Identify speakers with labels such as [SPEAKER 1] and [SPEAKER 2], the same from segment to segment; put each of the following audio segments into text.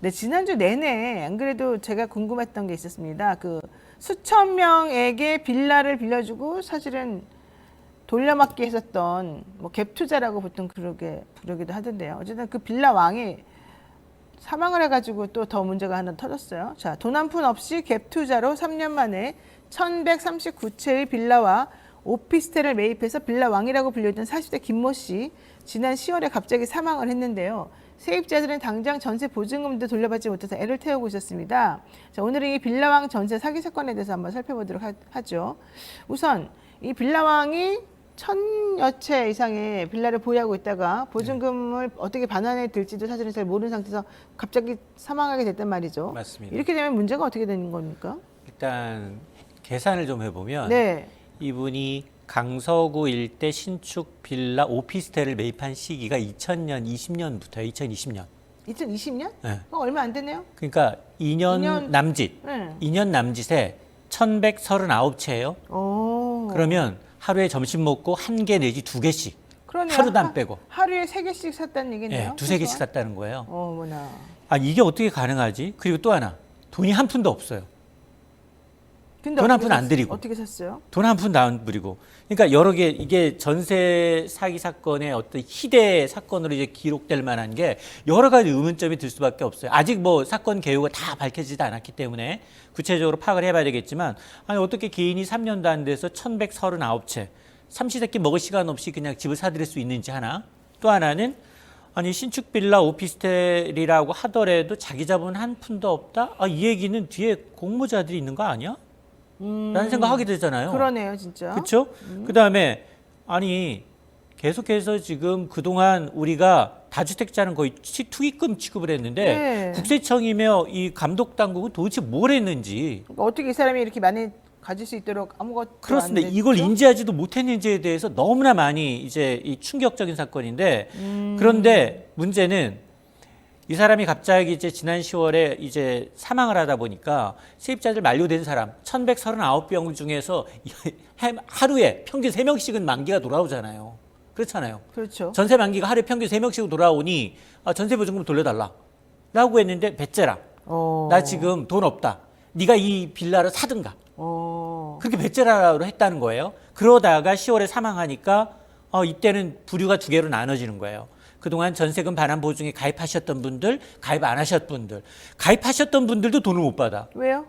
[SPEAKER 1] 네, 지난주 내내 안 그래도 제가 궁금했던 게 있었습니다. 그 수천 명에게 빌라를 빌려주고 사실은 돌려막기 했었던 뭐 갭 투자라고 보통 부르기도 하던데요. 어쨌든 그 빌라 왕이 사망을 해가지고 또 더 문제가 하나 터졌어요. 자, 돈 한 푼 없이 갭 투자로 3년 만에 1139채의 빌라와 오피스텔을 매입해서 빌라 왕이라고 불리던 40대 김모 씨, 지난 10월에 갑자기 사망을 했는데요. 세입자들은 당장 전세 보증금도 돌려받지 못해서 애를 태우고 있었습니다. 자, 오늘은 이 빌라왕 전세 사기 사건에 대해서 한번 살펴보도록 하죠. 우선 이 빌라왕이 1000여 채 이상의 빌라를 보유하고 있다가 보증금을 어떻게 반환해 들지도 사실은 잘 모르는 상태에서 갑자기 사망하게 됐단 말이죠.
[SPEAKER 2] 맞습니다.
[SPEAKER 1] 이렇게 되면 문제가 어떻게 되는 겁니까?
[SPEAKER 2] 일단 계산을 좀 해보면
[SPEAKER 1] 네.
[SPEAKER 2] 이분이 강서구 일대 신축 빌라 오피스텔을 매입한 시기가 2000년, 20년부터요. 2020년.
[SPEAKER 1] 2020년?
[SPEAKER 2] 네.
[SPEAKER 1] 얼마 안 됐네요.
[SPEAKER 2] 그러니까 2년
[SPEAKER 1] 2년
[SPEAKER 2] 남짓.
[SPEAKER 1] 네.
[SPEAKER 2] 2년 남짓에 1139채예요.
[SPEAKER 1] 오.
[SPEAKER 2] 그러면 하루에 점심 먹고 한 개 내지 두 개씩.
[SPEAKER 1] 그러네요.
[SPEAKER 2] 하루도 안 빼고.
[SPEAKER 1] 하루에 3개씩 샀다는 얘기네요.
[SPEAKER 2] 예, 두세 개씩 샀다는 거예요.
[SPEAKER 1] 어머나.
[SPEAKER 2] 아, 이게 어떻게 가능하지? 그리고 또 하나. 돈이 한 푼도 없어요.
[SPEAKER 1] 근데
[SPEAKER 2] 돈 한
[SPEAKER 1] 어떻게
[SPEAKER 2] 푼 안 드리고.
[SPEAKER 1] 어떻게 샀어요?
[SPEAKER 2] 돈 한 푼도 안 부리고. 그러니까 여러 개, 이게 전세 사기 사건의 어떤 희대 사건으로 이제 기록될 만한 게 여러 가지 의문점이 들 수밖에 없어요. 아직 뭐 사건 개요가 다 밝혀지지 않았기 때문에 구체적으로 파악을 해봐야 되겠지만, 아니, 어떻게 개인이 3년도 안 돼서 1139채, 삼시세끼 먹을 시간 없이 그냥 집을 사들일 수 있는지 하나. 또 하나는, 아니, 신축 빌라 오피스텔이라고 하더라도 자기 자본 한 푼도 없다? 아, 이 얘기는 뒤에 공모자들이 있는 거 아니야? 라는 생각하게 되잖아요.
[SPEAKER 1] 그러네요, 진짜.
[SPEAKER 2] 그렇죠? 그다음에 아니 계속해서 지금 그동안 우리가 다주택자는 거의 투기금 취급을 했는데
[SPEAKER 1] 네.
[SPEAKER 2] 국세청이며 이 감독 당국은 도대체 뭘 했는지
[SPEAKER 1] 그러니까 어떻게 이 사람이 이렇게 많이 가질 수 있도록 아무것도
[SPEAKER 2] 그렇습니다.
[SPEAKER 1] 안
[SPEAKER 2] 이걸
[SPEAKER 1] 됐죠?
[SPEAKER 2] 인지하지도 못했는지에 대해서 너무나 많이 이제 이 충격적인 사건인데 그런데 문제는 이 사람이 갑자기 이제 지난 10월에 이제 사망을 하다 보니까 세입자들 만료된 사람 1139병 중에서 하루에 평균 3명씩은 만기가 돌아오잖아요. 그렇잖아요.
[SPEAKER 1] 그렇죠.
[SPEAKER 2] 전세 만기가 하루에 평균 3명씩 돌아오니 전세 보증금 돌려달라 라고 했는데 배째라. 나 지금 돈 없다. 네가 이 빌라를 사든가. 그렇게 배째라로 했다는 거예요. 그러다가 10월에 사망하니까 이때는 부류가 두 개로 나눠지는 거예요. 그동안 전세금 반환 보증에 가입하셨던 분들, 가입 안 하셨던 분들. 가입하셨던 분들도 돈을 못 받아.
[SPEAKER 1] 왜요?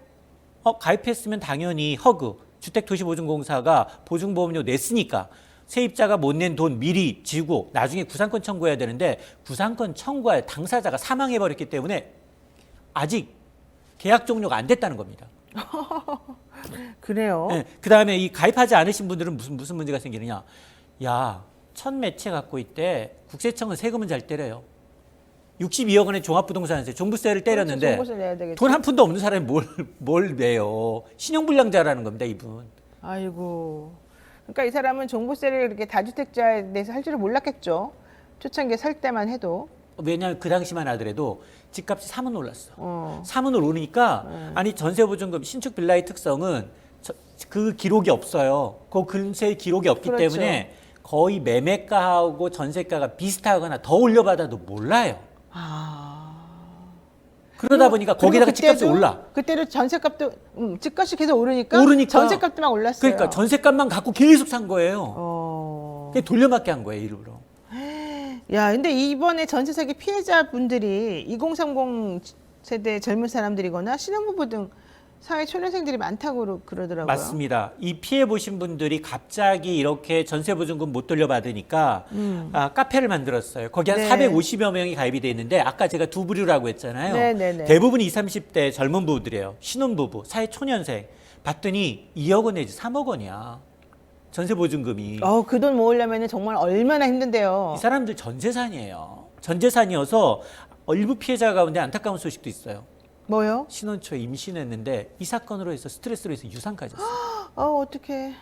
[SPEAKER 2] 가입했으면 당연히 허그, 주택도시보증공사가 보증보험료 냈으니까 세입자가 못 낸 돈 미리 지고 나중에 구상권 청구해야 되는데 구상권 청구할 당사자가 사망해버렸기 때문에 아직 계약 종료가 안 됐다는 겁니다.
[SPEAKER 1] 그래요.
[SPEAKER 2] 네, 그다음에 이 가입하지 않으신 분들은 무슨 문제가 생기느냐. 야, 1000매채 갖고 있대. 국세청은 세금은 잘 때려요. 62억 원의 종합부동산세, 종부세를 때렸는데 돈 한 푼도 없는 사람이 뭘 내요. 신용불량자라는 겁니다, 이분.
[SPEAKER 1] 아이고. 그러니까 이 사람은 종부세를 이렇게 다주택자에 대해서 할 줄을 몰랐겠죠. 초창기에 살 때만 해도.
[SPEAKER 2] 왜냐하면 그 당시만 하더라도 집값이 3원 올랐어. 3원 오르니까 아니 전세보증금 신축 빌라의 특성은 그 기록이 없어요. 그 근세 기록이 없기
[SPEAKER 1] 그렇죠.
[SPEAKER 2] 때문에 거의 매매가하고 전세가가 비슷하거나 더 올려받아도 몰라요. 그러다 보니까 거기다가 집값이 올라.
[SPEAKER 1] 그때도 전세값도 집값이 계속 오르니까 전세값도 막 올랐어요.
[SPEAKER 2] 그러니까 전세값만 갖고 계속 산 거예요. 그게 돌려막기 한 거예요, 일부러.
[SPEAKER 1] 야, 근데 이번에 전세 사기 피해자분들이 2030 세대 젊은 사람들이거나 신혼부부 등 사회 초년생들이 많다고 그러더라고요.
[SPEAKER 2] 맞습니다. 이 피해 보신 분들이 갑자기 이렇게 전세보증금 못 돌려받으니까 카페를 만들었어요. 거기 한
[SPEAKER 1] 네.
[SPEAKER 2] 450여 명이 가입이 돼 있는데 아까 제가 두 부류라고 했잖아요.
[SPEAKER 1] 네네네.
[SPEAKER 2] 대부분 20, 30대 젊은 부부들이에요. 신혼부부, 사회 초년생. 봤더니 2억 원 내지 3억 원이야. 전세보증금이.
[SPEAKER 1] 그 돈 모으려면 정말 얼마나 힘든데요.
[SPEAKER 2] 이 사람들 전재산이에요. 전재산이어서 일부 피해자 가운데 안타까운 소식도 있어요.
[SPEAKER 1] 뭐요?
[SPEAKER 2] 신혼 초에 임신했는데 이 사건으로 해서 스트레스로 해서 유산까지 했어요.
[SPEAKER 1] 어떡해.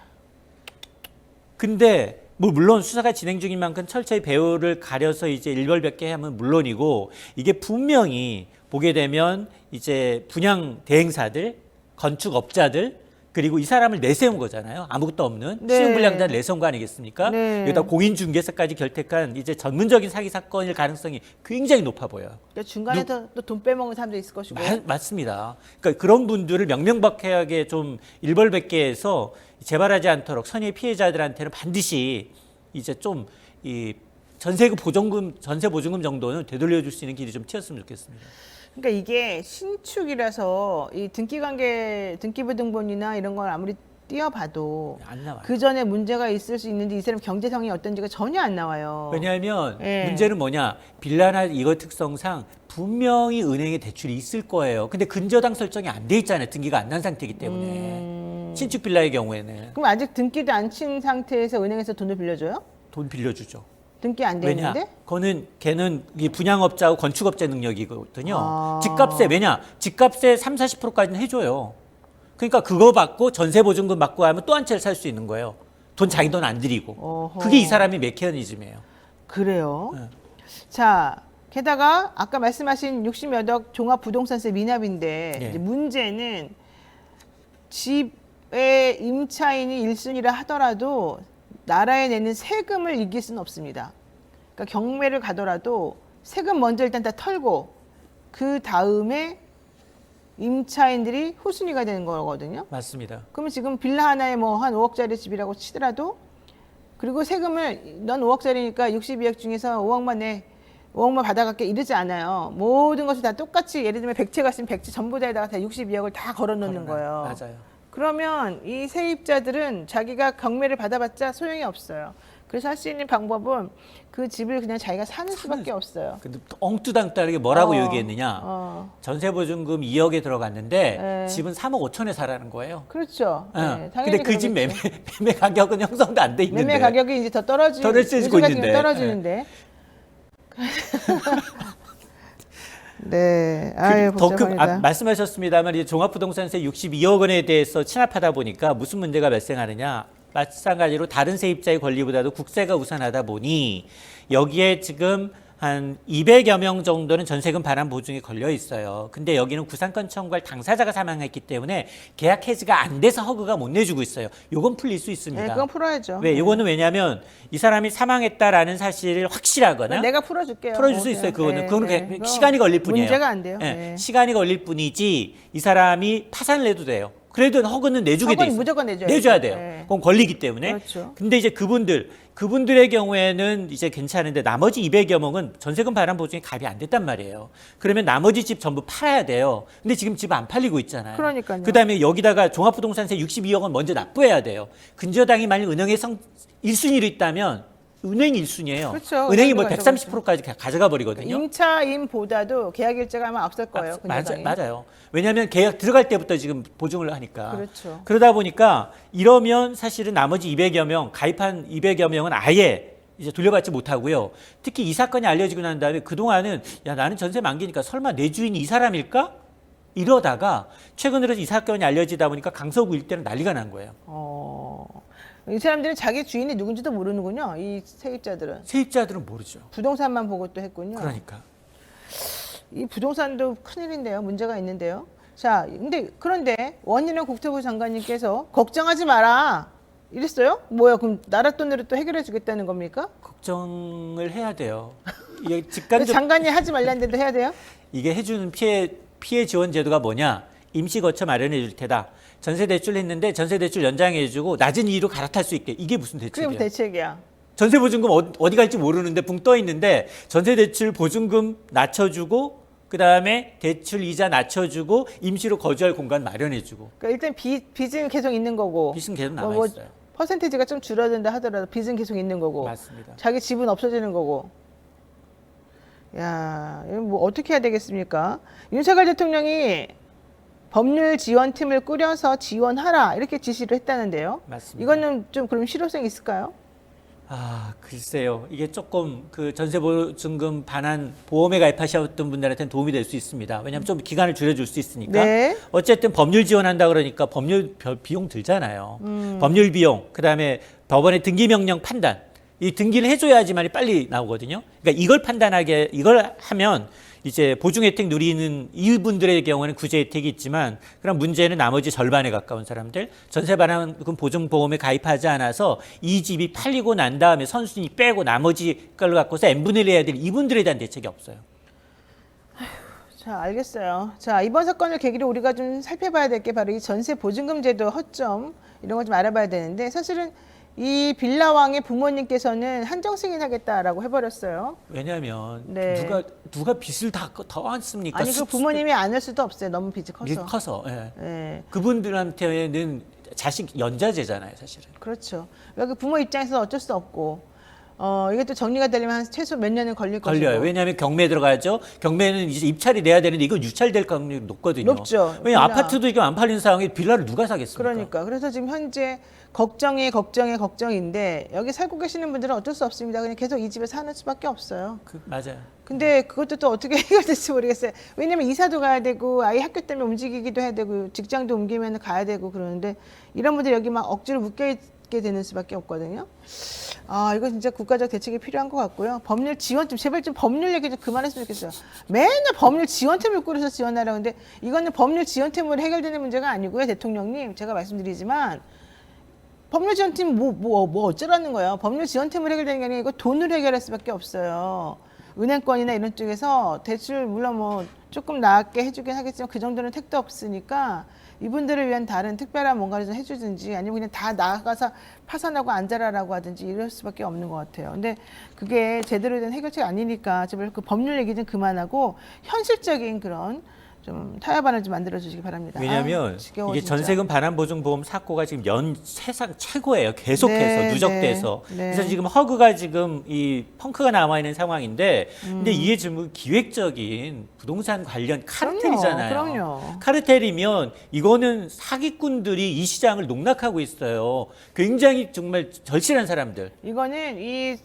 [SPEAKER 2] 근데 뭐 물론 수사가 진행 중인 만큼 철저히 배우를 가려서 이제 일벌백계 하면 물론이고 이게 분명히 보게 되면 이제 분양 대행사들, 건축업자들 그리고 이 사람을 내세운 거잖아요. 아무것도 없는
[SPEAKER 1] 네.
[SPEAKER 2] 신용불량자를 내세운 거 아니겠습니까?
[SPEAKER 1] 네.
[SPEAKER 2] 여기다 공인중개사까지 결택한 이제 전문적인 사기 사건일 가능성이 굉장히 높아 보여요.
[SPEAKER 1] 그러니까 중간에 또 돈 빼먹는 사람도 있을 것이고.
[SPEAKER 2] 맞습니다. 그러니까 그런 분들을 명명백백하게 좀 일벌백계 해서 재발하지 않도록 선의 피해자들한테는 반드시 이제 좀 이 전세 보증금 정도는 되돌려줄 수 있는 길이 좀 트였으면 좋겠습니다.
[SPEAKER 1] 그러니까 이게 신축이라서 이 등기부등본이나 이런 걸 아무리 띄어봐도
[SPEAKER 2] 안 나와요.
[SPEAKER 1] 그 전에 문제가 있을 수 있는지 이 사람 경제성이 어떤지가 전혀 안 나와요.
[SPEAKER 2] 왜냐하면
[SPEAKER 1] 예.
[SPEAKER 2] 문제는 뭐냐, 빌라나 이거 특성상 분명히 은행에 대출이 있을 거예요. 근데 근저당 설정이 안 돼 있잖아요. 등기가 안 난 상태이기 때문에. 신축 빌라의 경우에는
[SPEAKER 1] 그럼 아직 등기도 안 친 상태에서 은행에서 돈을 빌려줘요?
[SPEAKER 2] 돈 빌려주죠.
[SPEAKER 1] 등기 안 돼
[SPEAKER 2] 왜냐?
[SPEAKER 1] 있는데?
[SPEAKER 2] 걔는 이 분양업자하고 건축업자 능력이거든요.
[SPEAKER 1] 아.
[SPEAKER 2] 집값에 30-40%까지는 해줘요. 그러니까 그거 받고 전세 보증금 받고 하면 또 한 채를 살 수 있는 거예요. 자기 돈 안 들이고.
[SPEAKER 1] 어허.
[SPEAKER 2] 그게 이 사람의 메커니즘이에요.
[SPEAKER 1] 그래요.
[SPEAKER 2] 네.
[SPEAKER 1] 자, 게다가 아까 말씀하신 60몇 억 종합부동산세 미납인데
[SPEAKER 2] 네.
[SPEAKER 1] 이제 문제는 집의 임차인이 1순위라 하더라도 나라에 내는 세금을 이길 수는 없습니다. 그러니까 경매를 가더라도 세금 먼저 일단 다 털고 그 다음에 임차인들이 후순위가 되는 거거든요.
[SPEAKER 2] 맞습니다.
[SPEAKER 1] 그러면 지금 빌라 하나에 뭐 한 5억짜리 집이라고 치더라도 그리고 세금을 넌 5억짜리니까 62억 중에서 5억만 내. 5억만 받아갈게 이러지 않아요. 모든 것을 다 똑같이 예를 들면 100채가 있으면 100채 전부 다에다가 다 62억을 다 걸어놓는 거예요.
[SPEAKER 2] 맞아요.
[SPEAKER 1] 그러면 이 세입자들은 자기가 경매를 받아봤자 소용이 없어요. 그래서 할 수 있는 방법은 그 집을 그냥 자기가 사는 수밖에 없어요.
[SPEAKER 2] 근데 엉뚜당따르게 뭐라고
[SPEAKER 1] 어,
[SPEAKER 2] 얘기했느냐.
[SPEAKER 1] 어.
[SPEAKER 2] 전세보증금 2억에 들어갔는데
[SPEAKER 1] 네.
[SPEAKER 2] 집은 3억 5천에 사라는 거예요.
[SPEAKER 1] 그렇죠.
[SPEAKER 2] 어.
[SPEAKER 1] 네,
[SPEAKER 2] 근데 그 집 매매 가격은 형성도 안 돼 있는데.
[SPEAKER 1] 매매 가격이 이제 더 떨어지고
[SPEAKER 2] 떨어지고 있는데.
[SPEAKER 1] 떨어지는데. 네, 아유 복잡합니다.
[SPEAKER 2] 말씀하셨습니다만 이제 종합부동산세 62억 원에 대해서 취납하다 보니까 무슨 문제가 발생하느냐. 마찬가지로 다른 세입자의 권리보다도 국세가 우선하다 보니 여기에 지금 한 200여 명 정도는 전세금 반환 보증이 걸려 있어요. 근데 여기는 구상권 청구할 당사자가 사망했기 때문에 계약 해지가 안 돼서 허그가 못 내주고 있어요. 요건 풀릴 수 있습니다.
[SPEAKER 1] 네, 그건 풀어야죠.
[SPEAKER 2] 왜? 요거는 왜냐하면 이 사람이 사망했다라는 사실을 확실하거나
[SPEAKER 1] 내가 풀어줄게요.
[SPEAKER 2] 풀어줄 수 있어요. 그거는. 그거는
[SPEAKER 1] 그거
[SPEAKER 2] 시간이 걸릴 뿐이에요.
[SPEAKER 1] 문제가 안 돼요.
[SPEAKER 2] 예,
[SPEAKER 1] 네.
[SPEAKER 2] 시간이 걸릴 뿐이지 이 사람이 파산을 해도 돼요. 그래도 허그는 내주게 돼
[SPEAKER 1] 허그는
[SPEAKER 2] 있어요.
[SPEAKER 1] 무조건 내줘야죠.
[SPEAKER 2] 내줘야 돼요.
[SPEAKER 1] 네.
[SPEAKER 2] 그건 권리기 때문에.
[SPEAKER 1] 그렇죠.
[SPEAKER 2] 근데 이제 그분들의 경우에는 이제 괜찮은데 나머지 200여 명은 전세금 반환 보증이 가입이 안 됐단 말이에요. 그러면 나머지 집 전부 팔아야 돼요. 근데 지금 집 안 팔리고 있잖아요.
[SPEAKER 1] 그러니까요.
[SPEAKER 2] 그다음에 여기다가 종합부동산세 62억 원 먼저 납부해야 돼요. 근저당이 만약 은행에 1순위로 있다면 은행 1순위예요.
[SPEAKER 1] 그렇죠.
[SPEAKER 2] 은행이 뭐
[SPEAKER 1] 가져가죠.
[SPEAKER 2] 130%까지 가져가 버리거든요.
[SPEAKER 1] 임차인보다도 계약 일자가 아마 앞설 거예요. 근저당이.
[SPEAKER 2] 맞아요. 왜냐하면 계약 들어갈 때부터 지금 보증을 하니까.
[SPEAKER 1] 그렇죠.
[SPEAKER 2] 그러다 보니까 이러면 사실은 나머지 200여 명, 가입한 200여 명은 아예 이제 돌려받지 못하고요. 특히 이 사건이 알려지고 난 다음에 그동안은 야 나는 전세 만기니까 설마 내 주인이 이 사람일까? 이러다가 최근으로 이 사건이 알려지다 보니까 강서구 일대는 난리가 난 거예요.
[SPEAKER 1] 이 사람들은 자기 주인이 누군지도 모르는군요. 이 세입자들은
[SPEAKER 2] 세입자들은 모르죠.
[SPEAKER 1] 부동산만 보고 또 했군요.
[SPEAKER 2] 그러니까.
[SPEAKER 1] 이 부동산도 큰일인데요. 문제가 있는데요. 자, 그런데 원희룡 국토부 장관님께서 걱정하지 마라 이랬어요? 뭐야? 그럼 나라 돈으로 또 해결해 주겠다는 겁니까?
[SPEAKER 2] 걱정을 해야 돼요. 이게
[SPEAKER 1] 왜
[SPEAKER 2] 직간접
[SPEAKER 1] 장관이 하지 말라는데도 해야 돼요?
[SPEAKER 2] 이게 해주는 피해 지원 제도가 뭐냐? 임시 거처 마련해 줄 테다. 전세 대출 했는데 전세 대출 연장해 주고 낮은 이유로 갈아탈 수 있게. 이게 무슨
[SPEAKER 1] 그게
[SPEAKER 2] 대책이야?
[SPEAKER 1] 무슨 대책이야?
[SPEAKER 2] 전세 보증금 어디 갈지 모르는데 붕 떠 있는데 전세 대출 보증금 낮춰주고 그다음에 대출 이자 낮춰주고 임시로 거주할 공간 마련해주고.
[SPEAKER 1] 그러니까 일단 빚은 계속 있는 거고.
[SPEAKER 2] 빚은 계속 남아
[SPEAKER 1] 뭐
[SPEAKER 2] 있어요.
[SPEAKER 1] 퍼센테이지가 좀 줄어든다 하더라도 빚은 계속 있는 거고.
[SPEAKER 2] 맞습니다.
[SPEAKER 1] 자기 집은 없어지는 거고. 야, 이거 뭐 어떻게 해야 되겠습니까? 윤석열 대통령이 법률 지원팀을 꾸려서 지원하라 이렇게 지시를 했다는데요.
[SPEAKER 2] 맞습니다.
[SPEAKER 1] 이거는 좀 그럼 실효성이 있을까요?
[SPEAKER 2] 글쎄요. 이게 조금 그 전세 보증금 반환 보험에 가입하셨던 분들한테는 도움이 될 수 있습니다. 왜냐하면 좀 기간을 줄여줄 수 있으니까.
[SPEAKER 1] 네.
[SPEAKER 2] 어쨌든 법률 지원한다 그러니까 법률 비용 들잖아요. 법률 비용, 그다음에 법원의 등기 명령 판단. 이 등기를 해줘야지만이 빨리 나오거든요. 그러니까 이걸 하면 이제 보증 혜택 누리는 이분들의 경우는 구제 혜택이 있지만 그럼 문제는 나머지 절반에 가까운 사람들 전세 반환금 보증보험에 가입하지 않아서 이 집이 팔리고 난 다음에 선순위 빼고 나머지 걸 갖고서 n분의 1 해야 될 이분들에 대한 대책이 없어요.
[SPEAKER 1] 자, 알겠어요. 자, 이번 사건을 계기로 우리가 좀 살펴봐야 될 게 바로 이 전세 보증금 제도 허점 이런 거 좀 알아봐야 되는데 사실은 이 빌라왕의 부모님께서는 한정 승인하겠다라고 해버렸어요.
[SPEAKER 2] 왜냐하면
[SPEAKER 1] 네.
[SPEAKER 2] 누가 빚을 다 더 않습니까?
[SPEAKER 1] 아니 그 부모님이 안 할 수도 없어요. 너무 빚이 커서.
[SPEAKER 2] 커서. 예.
[SPEAKER 1] 네.
[SPEAKER 2] 그분들한테는 자식 연자제잖아요, 사실은.
[SPEAKER 1] 그렇죠. 그 부모 입장에서 어쩔 수 없고 이게 또 정리가 되려면 한 최소 몇 년은 걸릴
[SPEAKER 2] 걸려요.
[SPEAKER 1] 것이고.
[SPEAKER 2] 왜냐하면 경매 들어가죠. 경매는 이제 입찰이 돼야 되는데 이건 유찰될 가능성이 높거든요.
[SPEAKER 1] 높죠.
[SPEAKER 2] 왜냐하면
[SPEAKER 1] 빌라.
[SPEAKER 2] 아파트도 지금 안 팔리는 상황에 빌라를 누가 사겠습니까?
[SPEAKER 1] 그러니까. 그래서 지금 현재 걱정인데 여기 살고 계시는 분들은 어쩔 수 없습니다. 그냥 계속 이 집에 사는 수밖에 없어요.
[SPEAKER 2] 맞아요.
[SPEAKER 1] 근데 그것도 또 어떻게 해결될지 모르겠어요. 왜냐면 이사도 가야 되고 아이 학교 때문에 움직이기도 해야 되고 직장도 옮기면 가야 되고 그러는데 이런 분들이 여기 막 억지로 묶여있게 되는 수밖에 없거든요. 아, 이거 진짜 국가적 대책이 필요한 것 같고요. 법률 지원 좀 제발 좀 법률 얘기 좀 그만했으면 좋겠어요. 맨날 법률 지원팀을 꾸려서 지원하라고 하는데 이거는 법률 지원팀으로 해결되는 문제가 아니고요. 대통령님, 제가 말씀드리지만 법률 지원팀 뭐 어쩌라는 거예요. 법률 지원팀으로 해결되는 게 아니라 이거 돈으로 해결할 수밖에 없어요. 은행권이나 이런 쪽에서 대출 물론 뭐 조금 나게 해주긴 하겠지만 그 정도는 택도 없으니까 이분들을 위한 다른 특별한 뭔가를 좀 해주든지 아니면 그냥 다 나가서 파산하고 앉아라라고 하든지 이럴 수밖에 없는 것 같아요. 근데 그게 제대로 된 해결책이 아니니까 제발 그 법률 얘기 좀 그만하고 현실적인 그런 좀 타협안을 좀 만들어 주시기 바랍니다.
[SPEAKER 2] 왜냐하면
[SPEAKER 1] 지겨워,
[SPEAKER 2] 이게
[SPEAKER 1] 진짜.
[SPEAKER 2] 전세금 반환보증보험 사고가 지금 세상 최고예요. 계속해서
[SPEAKER 1] 네,
[SPEAKER 2] 누적돼서.
[SPEAKER 1] 네.
[SPEAKER 2] 그래서 지금 허그가 지금 이 펑크가 남아 있는 상황인데, 근데 이게 지금 기획적인 부동산 관련 카르텔이잖아요.
[SPEAKER 1] 그럼요.
[SPEAKER 2] 카르텔이면 이거는 사기꾼들이 이 시장을 농락하고 있어요. 굉장히 정말 절실한 사람들.
[SPEAKER 1] 이거는 이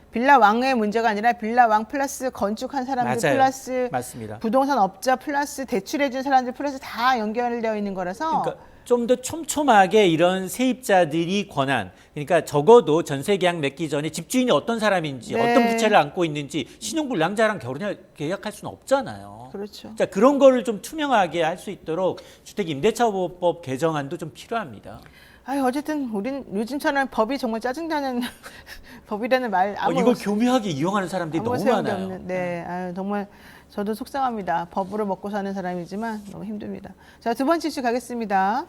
[SPEAKER 1] 빌라 왕의 문제가 아니라 빌라 왕 플러스 건축한 사람들
[SPEAKER 2] 맞아요.
[SPEAKER 1] 플러스
[SPEAKER 2] 맞습니다.
[SPEAKER 1] 부동산 업자 플러스 대출해준 사람들 플러스 다 연결되어 있는 거라서
[SPEAKER 2] 그러니까 좀 더 촘촘하게 이런 세입자들이 권한, 그러니까 적어도 전세 계약 맺기 전에 집주인이 어떤 사람인지
[SPEAKER 1] 네.
[SPEAKER 2] 어떤 부채를 안고 있는지 신용불량자랑 계약할 수는 없잖아요.
[SPEAKER 1] 그렇죠.
[SPEAKER 2] 자, 그런 거를 좀 투명하게 할 수 있도록 주택임대차보호법 개정안도 좀 필요합니다.
[SPEAKER 1] 아유, 어쨌든 우린 요즘처럼 법이 정말 짜증나는 법이라는 말 아무
[SPEAKER 2] 이걸 교묘하게 이용하는 사람들이
[SPEAKER 1] 아무
[SPEAKER 2] 너무
[SPEAKER 1] 소용도
[SPEAKER 2] 많아요.
[SPEAKER 1] 없는, 네, 아유, 정말 저도 속상합니다. 법으로 먹고 사는 사람이지만 너무 힘듭니다. 자, 두 번째 이슈 가겠습니다.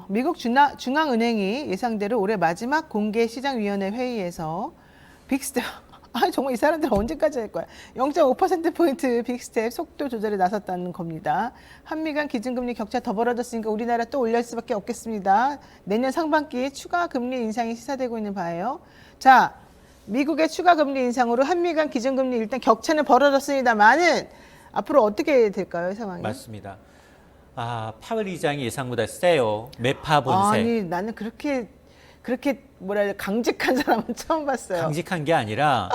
[SPEAKER 1] 미국 중앙은행이 예상대로 올해 마지막 공개시장위원회 회의에서 빅스텝 정말 이 사람들 언제까지 할 거야? 0.5%포인트 빅스텝 속도 조절에 나섰다는 겁니다. 한미 간 기준금리 격차 더 벌어졌으니까 우리나라 또 올릴 수밖에 없겠습니다. 내년 상반기에 추가 금리 인상이 시사되고 있는 바예요. 자, 미국의 추가 금리 인상으로 한미 간 기준금리 일단 격차는 벌어졌습니다만은 앞으로 어떻게 될까요, 이 상황이?
[SPEAKER 2] 맞습니다. 파월 의장이 예상보다 세요. 매파 본색.
[SPEAKER 1] 아니, 나는 그렇게 뭐라 강직한 사람은 처음 봤어요.
[SPEAKER 2] 강직한 게 아니라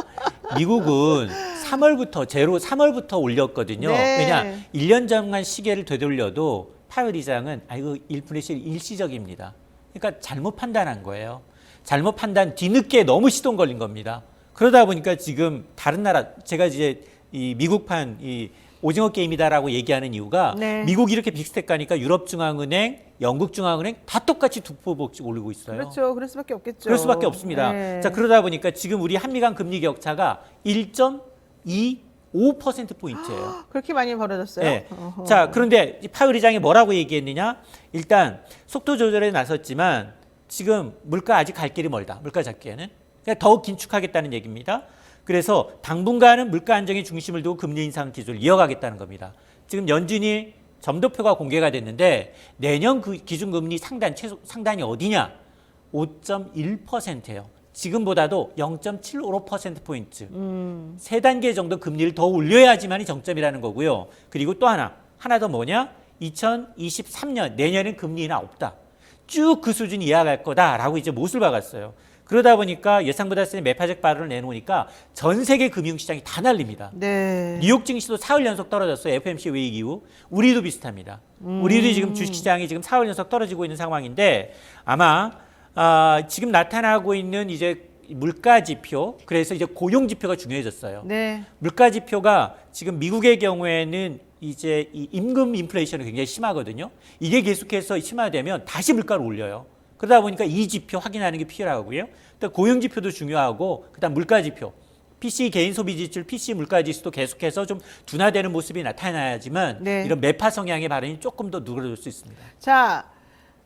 [SPEAKER 2] 미국은 3월부터 올렸거든요.
[SPEAKER 1] 네.
[SPEAKER 2] 왜냐 1년 전만 시계를 되돌려도 파월 의장은 이거 인플레이션 일시적입니다. 그러니까 잘못 판단한 거예요. 잘못 판단 뒤늦게 너무 시동 걸린 겁니다. 그러다 보니까 지금 다른 나라 제가 이제 이 미국판 이 오징어 게임이다라고 얘기하는 이유가
[SPEAKER 1] 네.
[SPEAKER 2] 미국이 이렇게 빅스텝 가니까 유럽중앙은행, 영국중앙은행 다 똑같이 두포복씩 오르고 있어요.
[SPEAKER 1] 그렇죠. 그럴 수밖에 없겠죠.
[SPEAKER 2] 그럴 수밖에 없습니다.
[SPEAKER 1] 네.
[SPEAKER 2] 자, 그러다 보니까 지금 우리 한미 간 금리 격차가 1.25%포인트예요.
[SPEAKER 1] 그렇게 많이 벌어졌어요?
[SPEAKER 2] 네.
[SPEAKER 1] 어허.
[SPEAKER 2] 자, 그런데 파월 의장이 뭐라고 얘기했느냐? 일단 속도 조절에 나섰지만 지금 물가 아직 갈 길이 멀다. 물가 잡기에는. 그러니까 더욱 긴축하겠다는 얘기입니다. 그래서 당분간은 물가 안정의 중심을 두고 금리 인상 기조를 이어가겠다는 겁니다. 지금 연준이 점도표가 공개가 됐는데 내년 그 기준금리 상단이 어디냐? 5.1%예요. 지금보다도 0.755%포인트. 3단계 정도 금리를 더 올려야지만이 정점이라는 거고요. 그리고 또 하나 더 뭐냐? 2023년 내년엔 금리 인하 없다. 쭉 그 수준 이하갈 거다라고 이제 못을 박았어요. 그러다 보니까 예상보다 센 매파적 발언을 내놓으니까 전 세계 금융시장이 다 날립니다.
[SPEAKER 1] 네.
[SPEAKER 2] 뉴욕 증시도 4월 연속 떨어졌어요. FOMC 회의 이후. 우리도 비슷합니다. 우리도 지금 주식시장이 지금 4월 연속 떨어지고 있는 상황인데 아마 지금 나타나고 있는 이제 물가 지표, 그래서 이제 고용 지표가 중요해졌어요.
[SPEAKER 1] 네.
[SPEAKER 2] 물가 지표가 지금 미국의 경우에는 이제 이 임금 인플레이션이 굉장히 심하거든요. 이게 계속해서 심화되면 다시 물가를 올려요. 그러다 보니까 이 지표 확인하는 게 필요하고요. 또 고용 지표도 중요하고, 그다음 물가 지표, PC 개인 소비 지출, PC 물가 지수도 계속해서 좀 둔화되는 모습이 나타나야지만
[SPEAKER 1] 네.
[SPEAKER 2] 이런 매파 성향의 발언이 조금 더 누그러질 수 있습니다.
[SPEAKER 1] 자,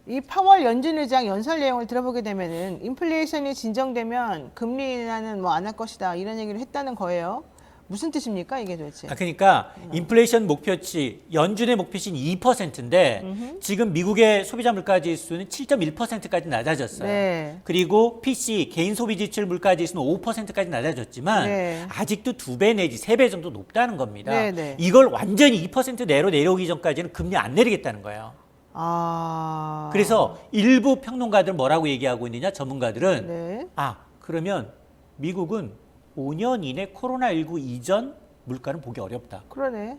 [SPEAKER 1] 이 파월 연준 의장 연설 내용을 들어보게 되면은 인플레이션이 진정되면 금리 인하는 뭐 안 할 것이다 이런 얘기를 했다는 거예요. 무슨 뜻입니까 이게 도대체?
[SPEAKER 2] 그러니까 인플레이션 목표치, 연준의 목표치는 2%인데 지금 미국의 소비자 물가 지수는 7.1%까지 낮아졌어요.
[SPEAKER 1] 네.
[SPEAKER 2] 그리고 PC 개인 소비 지출 물가 지수는 5%까지 낮아졌지만
[SPEAKER 1] 네.
[SPEAKER 2] 아직도 2배 내지 3배 정도 높다는 겁니다.
[SPEAKER 1] 네, 네.
[SPEAKER 2] 이걸 완전히 2% 내로 내려오기 전까지는 금리 안 내리겠다는 거예요.
[SPEAKER 1] 아.
[SPEAKER 2] 그래서 일부 평론가들은 뭐라고 얘기하고 있느냐, 전문가들은
[SPEAKER 1] 네.
[SPEAKER 2] 그러면 미국은 5년 이내 코로나19 이전 물가는 보기 어렵다.
[SPEAKER 1] 그러네.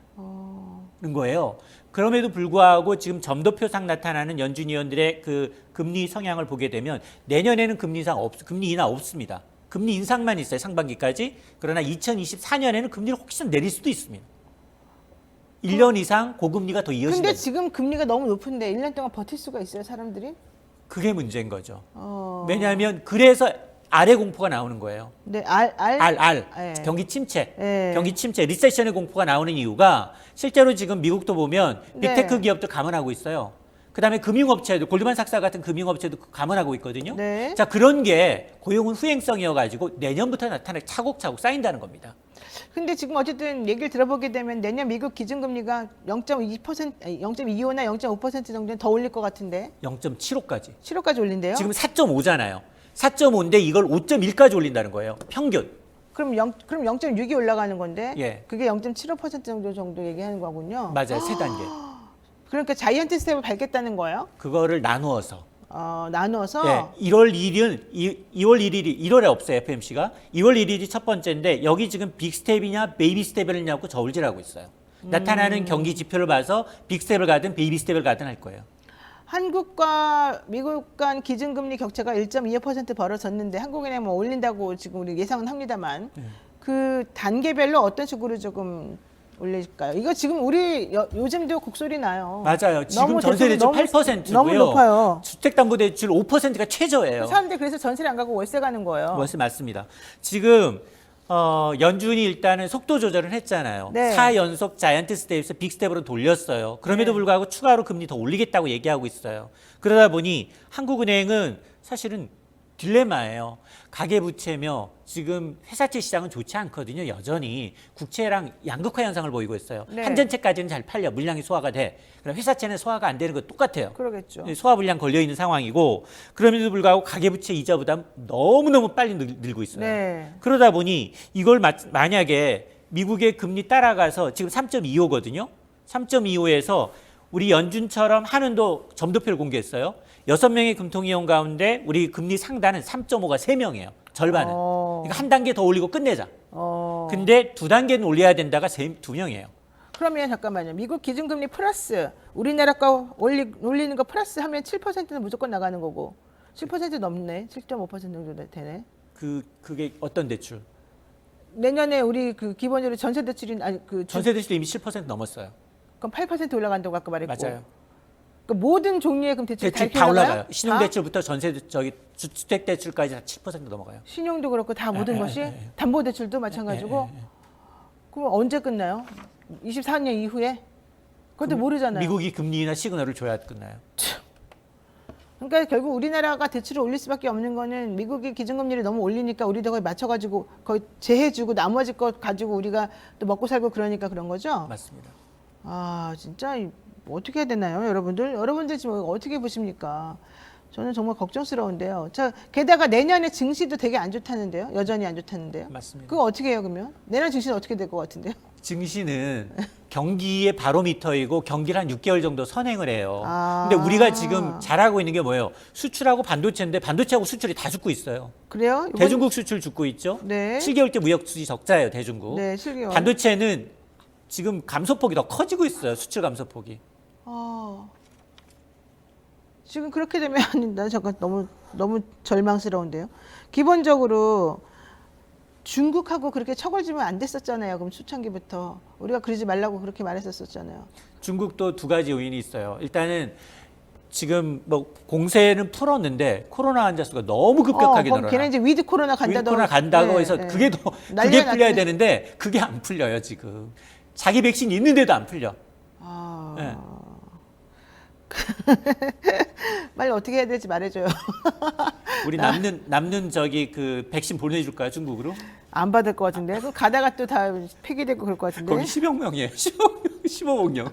[SPEAKER 2] 는 거예요. 그럼에도 불구하고 지금 점도표상 나타나는 연준 위원들의 그 금리 성향을 보게 되면 내년에는 금리 인하 없습니다. 금리 인상만 있어요, 상반기까지. 그러나 2024년에는 금리를 혹시 내릴 수도 있습니다. 1년 이상 고금리가 더 이어진다.
[SPEAKER 1] 근데 지금 금리가 너무 높은데 1년 동안 버틸 수가 있어요, 사람들이?
[SPEAKER 2] 그게 문제인 거죠.
[SPEAKER 1] 어.
[SPEAKER 2] 왜냐하면 그래서 아래 공포가 나오는 거예요.
[SPEAKER 1] 네, 네.
[SPEAKER 2] 경기 침체,
[SPEAKER 1] 네.
[SPEAKER 2] 경기 침체, 리세션의 공포가 나오는 이유가 실제로 지금 미국도 보면
[SPEAKER 1] 네.
[SPEAKER 2] 빅테크 기업들 감원하고 있어요. 그다음에 금융업체도 골드만삭스 같은 금융업체도 감원하고 있거든요.
[SPEAKER 1] 네.
[SPEAKER 2] 자, 그런 게 고용은 후행성이어가지고 내년부터 나타나 차곡차곡 쌓인다는 겁니다.
[SPEAKER 1] 근데 지금 어쨌든 얘기를 들어보게 되면 내년 미국 기준금리가 0.2%, 0.25나 0.5% 정도는 더 올릴 것 같은데
[SPEAKER 2] 0.75까지.
[SPEAKER 1] 7월까지 올린대요?
[SPEAKER 2] 지금 4.5잖아요. 4.5인데 이걸 5.1까지 올린다는 거예요. 평균.
[SPEAKER 1] 그럼 0.6이 올라가는 건데
[SPEAKER 2] 예.
[SPEAKER 1] 그게 0.75% 정도 얘기하는 거군요.
[SPEAKER 2] 맞아요. 세 단계.
[SPEAKER 1] 그러니까 자이언트 스텝을 밟겠다는 거예요?
[SPEAKER 2] 그거를 나누어서.
[SPEAKER 1] 나누어서
[SPEAKER 2] 네, 1월 1일은 2월 1일이 1월에 없어요, FMC가. 2월 1일이 첫 번째인데 여기 지금 빅스텝이냐 베이비 스텝이냐고 저울질하고 있어요. 나타나는 경기 지표를 봐서 빅스텝을 가든 베이비 스텝을 가든 할 거예요.
[SPEAKER 1] 한국과 미국 간 기준금리 격차가 1.25% 벌어졌는데 한국은행 뭐 올린다고 지금 우리 예상은 합니다만 그 단계별로 어떤 식으로 조금 올릴까요? 이거 지금 우리 요즘도 곡소리 나요.
[SPEAKER 2] 맞아요. 지금
[SPEAKER 1] 너무
[SPEAKER 2] 전세대출
[SPEAKER 1] 너무
[SPEAKER 2] 8%고요.
[SPEAKER 1] 너무 높아요.
[SPEAKER 2] 주택담보대출 5%가 최저예요.
[SPEAKER 1] 사람들이 그래서 전세를 안 가고 월세 가는 거예요.
[SPEAKER 2] 월세 맞습니다. 지금 연준이 일단은 속도 조절을 했잖아요.
[SPEAKER 1] 네.
[SPEAKER 2] 4연속 자이언트 스텝에서 빅 스텝으로 돌렸어요. 그럼에도
[SPEAKER 1] 네.
[SPEAKER 2] 불구하고 추가로 금리 더 올리겠다고 얘기하고 있어요. 그러다 보니 한국은행은 사실은 딜레마예요. 가계부채며 지금 회사채 시장은 좋지 않거든요. 여전히 국채랑 양극화 현상을 보이고 있어요.
[SPEAKER 1] 네.
[SPEAKER 2] 한전채까지는 잘 팔려. 물량이 소화가 돼. 그럼 회사채는 소화가 안 되는 거 똑같아요.
[SPEAKER 1] 그러겠죠.
[SPEAKER 2] 소화 불량 걸려 있는 상황이고 그럼에도 불구하고 가계부채 이자 부담 너무너무 빨리 늘고 있어요.
[SPEAKER 1] 네.
[SPEAKER 2] 그러다 보니 이걸 만약에 미국의 금리 따라가서 지금 3.25거든요. 3.25에서 우리 연준처럼 한은도 점도표를 공개했어요. 6명의 금통위원 가운데 우리 금리 상단은 3.5가 3명이에요. 절반은. 그러니까 한 단계 더 올리고 끝내자. 근데 2단계는 올려야 된다가 2명이에요.
[SPEAKER 1] 그러면 잠깐만요. 미국 기준금리 플러스 우리나라 거 올리는 거 플러스 하면 7%는 무조건 나가는 거고 7% 넘네. 7.5% 정도 되네.
[SPEAKER 2] 그게 어떤 대출?
[SPEAKER 1] 내년에 우리 그 기본적으로 전세 대출이 아니 그
[SPEAKER 2] 전세 대출도 이미 7% 넘었어요.
[SPEAKER 1] 그럼 8% 올라간다고 아까 말했고.
[SPEAKER 2] 맞아요.
[SPEAKER 1] 그러니까 모든 종류의 그럼 대출이
[SPEAKER 2] 대출
[SPEAKER 1] 다
[SPEAKER 2] 다
[SPEAKER 1] 올라가요?
[SPEAKER 2] 올라가요. 신용대출부터 주택 대출까지 다 7% 넘어가요.
[SPEAKER 1] 신용도 그렇고 다 모든 것이 담보 대출도 마찬가지고. 그럼 언제 끝나요? 24년 이후에? 그것도 모르잖아요.
[SPEAKER 2] 미국이 금리나 시그널을 줘야 끝나요.
[SPEAKER 1] 그러니까 결국 우리나라가 대출을 올릴 수밖에 없는 거는 미국이 기준금리를 너무 올리니까 우리도 거의 맞춰가지고 거의 제해주고 나머지 것 가지고 우리가 또 먹고 살고 그러니까 그런 거죠?
[SPEAKER 2] 맞습니다.
[SPEAKER 1] 아 진짜 어떻게 해야 되나요, 여러분들? 여러분들 지금 어떻게 보십니까? 저는 정말 걱정스러운데요. 자, 게다가 내년에 증시도 되게 안 좋다는데요. 여전히 안 좋다는데요.
[SPEAKER 2] 맞습니다.
[SPEAKER 1] 그거 어떻게 해요, 그러면? 내년 증시는 어떻게 될 것 같은데요?
[SPEAKER 2] 증시는 경기의 바로미터이고 경기를 한 6개월 정도 선행을 해요.
[SPEAKER 1] 아.
[SPEAKER 2] 근데 우리가 지금 잘하고 있는 게 뭐예요? 수출하고 반도체인데 반도체하고 수출이 다 죽고 있어요.
[SPEAKER 1] 그래요? 이번-
[SPEAKER 2] 대중국 수출 죽고 있죠.
[SPEAKER 1] 네.
[SPEAKER 2] 7개월째 무역 수지 적자예요, 대중국.
[SPEAKER 1] 네, 7개월.
[SPEAKER 2] 반도체는 지금 감소폭이 더 커지고 있어요. 수출 감소폭이.
[SPEAKER 1] 지금 그렇게 되면 나 잠깐 너무 절망스러운데요. 기본적으로 중국하고 그렇게 처걸지면 안 됐었잖아요. 그럼 초창기부터 우리가 그러지 말라고 그렇게 말했었잖아요.
[SPEAKER 2] 중국도 두 가지 요인이 있어요. 일단은 지금 뭐 공세는 풀었는데 코로나 환자 수가 너무 급격하게
[SPEAKER 1] 그럼
[SPEAKER 2] 늘어나.
[SPEAKER 1] 걔네 이제 위드 코로나
[SPEAKER 2] 위드
[SPEAKER 1] 간다고.
[SPEAKER 2] 코로나 간다고
[SPEAKER 1] 네,
[SPEAKER 2] 해서
[SPEAKER 1] 네.
[SPEAKER 2] 그게
[SPEAKER 1] 난리가
[SPEAKER 2] 풀려야
[SPEAKER 1] 났네.
[SPEAKER 2] 되는데 그게 안 풀려요 지금. 자기 백신 있는데도 안 풀려.
[SPEAKER 1] 아.
[SPEAKER 2] 네.
[SPEAKER 1] 빨리 어떻게 해야 될지 말해줘요.
[SPEAKER 2] 우리 남는 저기 그 백신 보내줄까요 중국으로?
[SPEAKER 1] 안 받을 것 같은데. 그 가다가 또 다 폐기되고 그럴 것 같은데.
[SPEAKER 2] 거기 10억 명이에요. 15억 명.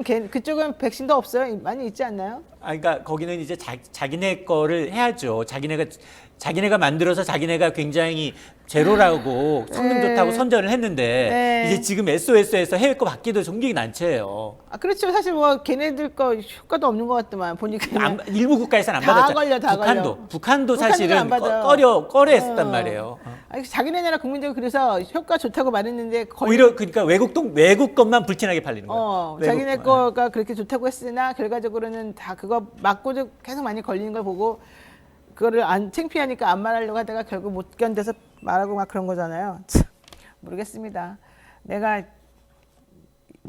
[SPEAKER 1] 그럼 그쪽은 백신도 없어요? 많이 있지 않나요?
[SPEAKER 2] 아, 그러니까 거기는 이제 자기네 거를 해야죠. 자기네가 만들어서 자기네가 굉장히 제로라고 성능
[SPEAKER 1] 네.
[SPEAKER 2] 좋다고 선전을 했는데
[SPEAKER 1] 네.
[SPEAKER 2] 이제 지금 SOS에서 해외 거 받기도 종기가 난처해요.
[SPEAKER 1] 아, 그렇죠. 사실 뭐 걔네들 거 효과도 없는 것 같더만 보니까.
[SPEAKER 2] 일부 국가에서는 안
[SPEAKER 1] 다
[SPEAKER 2] 받았죠.
[SPEAKER 1] 걸려, 다
[SPEAKER 2] 북한도
[SPEAKER 1] 북한도
[SPEAKER 2] 사실은
[SPEAKER 1] 안 받아요.
[SPEAKER 2] 꺼려했단 말이에요.
[SPEAKER 1] 아니, 자기네 나라 국민들 그래서 효과 좋다고 말했는데
[SPEAKER 2] 오히려 그러니까 외국 것만 불티나게 팔리는 거예요. 외국
[SPEAKER 1] 자기네
[SPEAKER 2] 거.
[SPEAKER 1] 거가 그렇게 좋다고 했으나 결과적으로는 다 그거 맞고도 계속 많이 걸리는 걸 보고 그거를 안 창피하니까 안 말하려고 하다가 결국 못 견뎌서 말하고 막 그런 거잖아요. 참, 모르겠습니다. 내가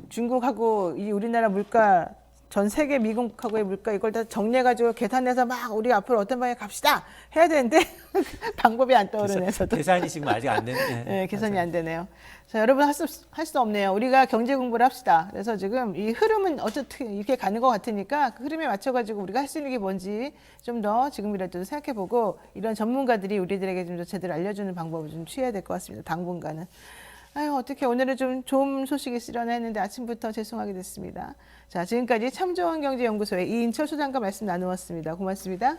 [SPEAKER 1] 중국하고 이 우리나라 물가 전 세계 미국하고의 물가 이걸 다 정리해가지고 계산해서 막 우리 앞으로 어떤 방향에 갑시다 해야 되는데 방법이 안 떠오르네 저도.
[SPEAKER 2] 계산이 지금 아직 안 되네.
[SPEAKER 1] 네, 계산이 안 되네요. 자, 여러분 할 수 없네요. 우리가 경제 공부를 합시다. 그래서 지금 이 흐름은 어떻게 이렇게 가는 것 같으니까 그 흐름에 맞춰가지고 우리가 할 수 있는 게 뭔지 좀 더 지금이라도 생각해보고 이런 전문가들이 우리들에게 좀 더 제대로 알려주는 방법을 좀 취해야 될 것 같습니다. 당분간은. 아유, 어떻게 오늘은 좀 좋은 소식이 있으려나 했는데 아침부터 죄송하게 됐습니다. 자, 지금까지 참 좋은 경제연구소의 이인철 소장과 말씀 나누었습니다. 고맙습니다.